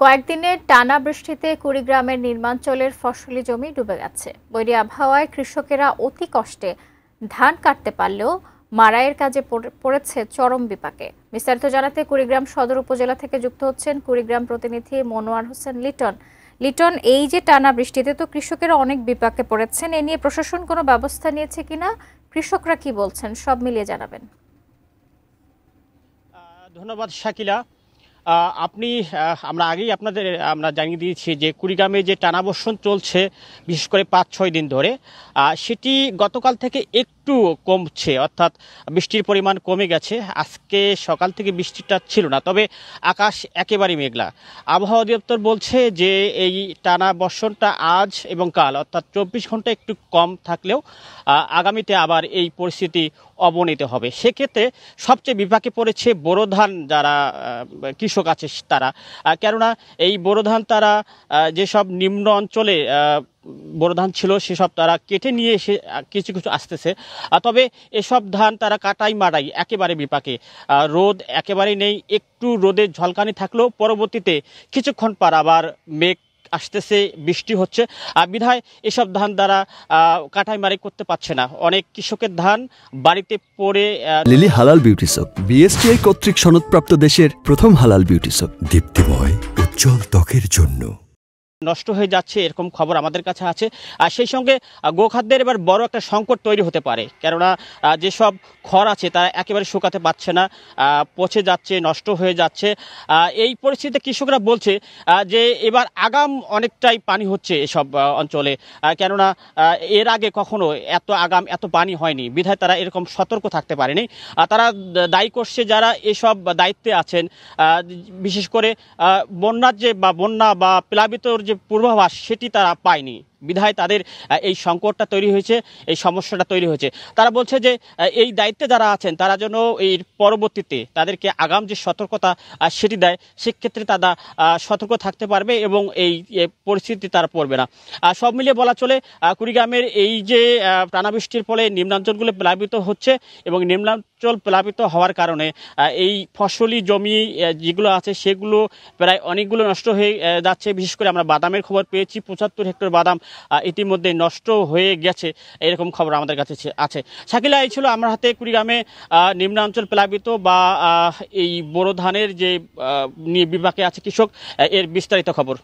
কয়েকদিনের টানা বৃষ্টিতে কুড়িগ্রামের নির্মাঞ্চলের ফসলি জমি ডুবে গেছে। বৈরী আবহাওয়ায় কৃষকেরা অতি কষ্টে ধান কাটতে পারলেও মাড়াইয়ের কাজে পড়েছে চরম বিপাকে। বিস্তারিত জানাতে কুড়িগ্রাম সদর উপজেলা থেকে যুক্ত হচ্ছেন কুড়িগ্রাম প্রতিনিধি মনোয়ার হোসেন লিটন। লিটন, এই যে টানা বৃষ্টিতে তো কৃষকেরা অনেক বিপাকে পড়েছেন, এ নিয়ে প্রশাসন কোনো ব্যবস্থা নিয়েছে কিনা, কৃষকরা কি বলছেন, সব মিলিয়ে জানাবেন। ধন্যবাদ শাকিলা। আমরা আগেই আমরা জানিয়ে দিয়েছি যে কুড়িগ্রামে যে টানাবর্ষণ চলছে বিশেষ করে ৫-৬ দিন ধরে, সেটি গতকাল থেকে একটু কমছে, অর্থাৎ বৃষ্টির পরিমাণ কমে গেছে। আজকে সকাল থেকে বৃষ্টিটা ছিল না, তবে আকাশ একেবারেই মেঘলা। আবহাওয়া অধিদপ্তর বলছে যে এই টানা বর্ষণটা আজ এবং কাল অর্থাৎ ২৪ ঘন্টা একটু কম থাকলেও আগামীতে আবার এই পরিস্থিতি অবনতি হবে। সেক্ষেত্রে সবচেয়ে বিপাকে পড়েছে বোরো ধান যারা কৃষক আছে তারা, কেননা এই বোরো ধান তারা যেসব নিম্ন অঞ্চলে বোরো ধান ছিল সেসব তারা কেটে নিয়ে এসে কিছু কিছু আসতেছে, তবে এসব ধান তারা কাটাই মাড়াই একেবারে বিপাকে। রোদ একেবারেই নেই, একটু রোদের ঝলকানি থাকলেও পরবর্তীতে কিছুক্ষণ পর আবার মেঘ আসতেছে, বৃষ্টি হচ্ছে, বিধায় এসব ধান দ্বারা কাটাই মারাই করতে পারছে না। অনেক কৃষকের ধান বাড়িতে পড়ে। লিলি হালাল বিউটি সোপ, বিএসটিআই কর্তৃক সনদপ্রাপ্ত দেশের প্রথম হালাল বিউটি সোপ, দীপ্তিময় উজ্জ্বল ত্বকের জন্য। নষ্ট হয়ে যাচ্ছে এরকম খবর আমাদের কাছে আছে। আর সেই সঙ্গে গোখাদ্যের এবার বড় একটা সংকট তৈরি হতে পারে, কেননা যেসব খড় আছে তারা একেবারে শুকাতে পারছে না, পচে যাচ্ছে, নষ্ট হয়ে যাচ্ছে। এই পরিস্থিতিতে কৃষকরা বলছে যে এবার আগাম অনেকটাই পানি হচ্ছে এসব অঞ্চলে, কেননা এর আগে কখনো এত আগাম এত পানি হয়নি, বিধায় তারা এরকম সতর্ক থাকতে পারেনি। তারা দায়ী করছে যারা এসব দায়িত্বে আছেন, বিশেষ করে বন্যার যে বন্যা বা প্লাবিতর যে পূর্বাভাস সেটি তারা পায়নি, বিধায় তাদের এই সংকটটা তৈরি হয়েছে, এই সমস্যাটা তৈরি হয়েছে। তারা বলছে যে এই দায়িত্বে যারা আছেন তারা যেন এর পরবর্তীতে তাদেরকে আগাম যে সতর্কতা সেটি দেয়, সেক্ষেত্রে তারা সতর্ক থাকতে পারবে এবং এই পরিস্থিতি তারা পড়বে না। সব মিলিয়ে বলা চলে কুড়িগ্রামের এই যে টানাবৃষ্টির ফলে নিম্নাঞ্চলগুলো প্লাবিত হচ্ছে এবং নিম্নাঞ্চল প্লাবিত হওয়ার কারণে এই ফসলি জমি যেগুলো আছে সেগুলো প্রায় অনেকগুলো নষ্ট হয়ে যাচ্ছে। বিশেষ করে আমরা বাদামের খবর পেয়েছি, ৭৫ হেক্টর বাদাম ইতিমধ্যে নষ্ট হয়ে গেছে, এরকম খবর আমাদের কাছে আছে। শাকিলা, এই ছিল আমার হাতে কুড়িগ্রামে নিম্নাঞ্চল প্লাবিত বা এই বোরো ধানের যে বিপাকে আছে কৃষক, এর বিস্তারিত খবর।